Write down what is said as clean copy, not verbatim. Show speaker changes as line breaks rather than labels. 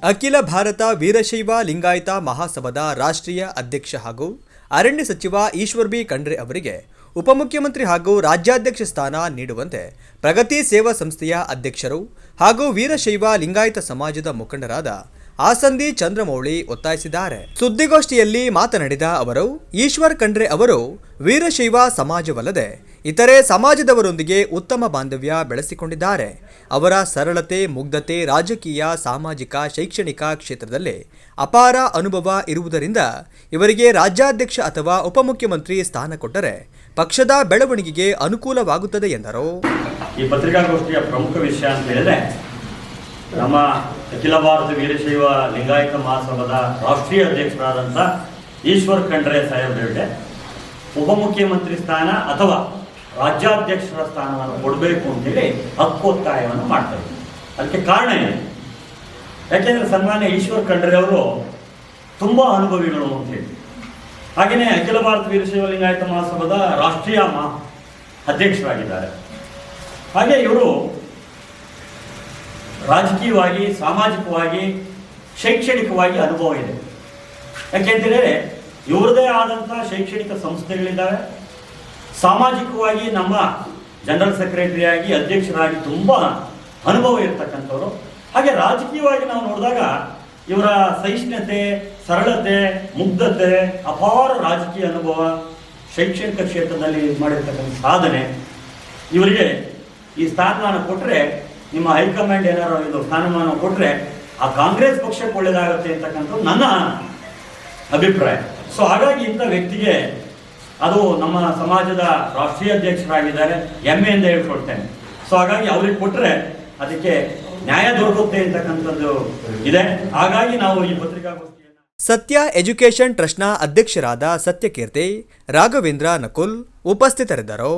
ಅಖಿಲ ಭಾರತ ವೀರಶೈವ ಲಿಂಗಾಯತ ಮಹಾಸಭಾದ ರಾಷ್ಟ್ರೀಯ ಅಧ್ಯಕ್ಷ ಹಾಗೂ ಅರಣ್ಯ ಸಚಿವ ಈಶ್ವರ್ ಬಿ ಖಂಡ್ರೆ ಅವರಿಗೆ ಉಪಮುಖ್ಯಮಂತ್ರಿ ಹಾಗೂ ರಾಜ್ಯಾಧ್ಯಕ್ಷ ಸ್ಥಾನ ನೀಡುವಂತೆ ಪ್ರಗತಿ ಸೇವಾ ಸಂಸ್ಥೆಯ ಅಧ್ಯಕ್ಷರು ಹಾಗೂ ವೀರಶೈವ ಲಿಂಗಾಯತ ಸಮಾಜದ ಮುಖಂಡರಾದ ಆಸಂದಿ ಚಂದ್ರಮೌಳಿ ಒತ್ತಾಯಿಸಿದ್ದಾರೆ. ಸುದ್ದಿಗೋಷ್ಠಿಯಲ್ಲಿ ಮಾತನಾಡಿದ ಅವರು, ಈಶ್ವರ್ ಖಂಡ್ರೆ ಅವರು ವೀರಶೈವ ಸಮಾಜವಲ್ಲದೆ ಇತರೆ ಸಮಾಜದವರೊಂದಿಗೆ ಉತ್ತಮ ಬಾಂಧವ್ಯ ಬೆಳೆಸಿಕೊಂಡಿದ್ದಾರೆ. ಅವರ ಸರಳತೆ, ಮುಗ್ಧತೆ, ರಾಜಕೀಯ, ಸಾಮಾಜಿಕ, ಶೈಕ್ಷಣಿಕ ಕ್ಷೇತ್ರದಲ್ಲಿ ಅಪಾರ ಅನುಭವ ಇರುವುದರಿಂದ ಇವರಿಗೆ ರಾಜ್ಯಾಧ್ಯಕ್ಷ ಅಥವಾ ಉಪಮುಖ್ಯಮಂತ್ರಿ ಸ್ಥಾನ ಕೊಟ್ಟರೆ ಪಕ್ಷದ ಬೆಳವಣಿಗೆಗೆ ಅನುಕೂಲವಾಗುತ್ತದೆ ಎಂದರು.
ಈ ಪತ್ರಿಕಾಗೋಷ್ಠಿಯ ಪ್ರಮುಖ ವಿಷಯ ಅಂತ ಹೇಳಿದ್ರೆ, ನಮ್ಮ ಅಖಿಲ ಭಾರತ ವೀರಶೈವ ಲಿಂಗಾಯತ ಮಹಾಸಭಾದ ರಾಷ್ಟ್ರೀಯ ಅಧ್ಯಕ್ಷರಾದಂಥ ಈಶ್ವರ್ ಖಂಡ್ರೆ ಸಾಹೇಬರಿಗೆ ಉಪಮುಖ್ಯಮಂತ್ರಿ ಸ್ಥಾನ ಅಥವಾ ರಾಜ್ಯಾಧ್ಯಕ್ಷರ ಸ್ಥಾನವನ್ನು ಕೊಡಬೇಕು ಅಂತೇಳಿ ಹಕ್ಕೊತ್ತಾಯವನ್ನು ಮಾಡ್ತಾ ಇದ್ದೀವಿ. ಅದಕ್ಕೆ ಕಾರಣ ಇದೆ. ಯಾಕೆಂದರೆ ಸನ್ಮಾನ್ಯ ಈಶ್ವರ್ ಖಂಡ್ರೆ ಅವರು ತುಂಬ ಅನುಭವಿಗಳು ಅಂತೇಳಿ, ಹಾಗೆಯೇ ಅಖಿಲ ಭಾರತ ವೀರಶೈವ ಲಿಂಗಾಯತ ಮಹಾಸಭಾದ ರಾಷ್ಟ್ರೀಯ ಅಧ್ಯಕ್ಷರಾಗಿದ್ದಾರೆ. ಹಾಗೆ ಇವರು ರಾಜಕೀಯವಾಗಿ, ಸಾಮಾಜಿಕವಾಗಿ, ಶೈಕ್ಷಣಿಕವಾಗಿ ಅನುಭವ ಇದೆ. ಯಾಕೆಂತೇಳಿದರೆ ಇವರದೇ ಆದಂಥ ಶೈಕ್ಷಣಿಕ ಸಂಸ್ಥೆಗಳಿದ್ದಾವೆ. ಸಾಮಾಜಿಕವಾಗಿ ನಮ್ಮ ಜನರಲ್ ಸೆಕ್ರೆಟರಿಯಾಗಿ, ಅಧ್ಯಕ್ಷರಾಗಿ ತುಂಬ ಅನುಭವ ಇರತಕ್ಕಂಥವ್ರು. ಹಾಗೆ ರಾಜಕೀಯವಾಗಿ ನಾವು ನೋಡಿದಾಗ ಇವರ ಸಹಿಷ್ಣುತೆ, ಸರಳತೆ, ಮುಗ್ಧತೆ, ಅಪಾರ ರಾಜಕೀಯ ಅನುಭವ, ಶೈಕ್ಷಣಿಕ ಕ್ಷೇತ್ರದಲ್ಲಿ ಮಾಡಿರ್ತಕ್ಕಂಥ ಸಾಧನೆ, ಇವರಿಗೆ ಈ ಸ್ಥಾನಮಾನ ಕೊಟ್ಟರೆ, ನಿಮ್ಮ ಹೈಕಮಾಂಡ್ ಏನಾರು ಇದು ಸ್ಥಾನಮಾನ ಕೊಟ್ಟರೆ ಆ ಕಾಂಗ್ರೆಸ್ ಪಕ್ಷಕ್ಕೆ ಒಳ್ಳೆಯದಾಗುತ್ತೆ ಅಂತಕ್ಕಂಥದ್ದು ನನ್ನ ಅಭಿಪ್ರಾಯ. ಸೊ ಹಾಗಾಗಿ ಇಂಥ ವ್ಯಕ್ತಿಗೆ, ಅದು ನಮ್ಮ ಸಮಾಜದ ರಾಷ್ಟ್ರೀಯ ಅಧ್ಯಕ್ಷರಾಗಿದ್ದಾರೆ, ಹೆಮ್ಮೆಯಿಂದ ಹೇಳ್ಕೊಡ್ತೇನೆ. ಸೊ ಹಾಗಾಗಿ ಅವ್ರಿಗೆ ಕೊಟ್ಟರೆ ಅದಕ್ಕೆ ನ್ಯಾಯ ದೊರಕುತ್ತೆ ಅಂತಕ್ಕಂಥದ್ದು ಇದೆ. ಹಾಗಾಗಿ ನಾವು ಈ ಪತ್ರಿಕಾಗೋಷ್ಠಿಯನ್ನು
ಸತ್ಯ ಎಜುಕೇಷನ್ ಟ್ರಸ್ಟ್ನ ಅಧ್ಯಕ್ಷರಾದ ಸತ್ಯಕೀರ್ತಿ, ರಾಘವೇಂದ್ರ ನಕುಲ್ ಉಪಸ್ಥಿತರಿದ್ದರು.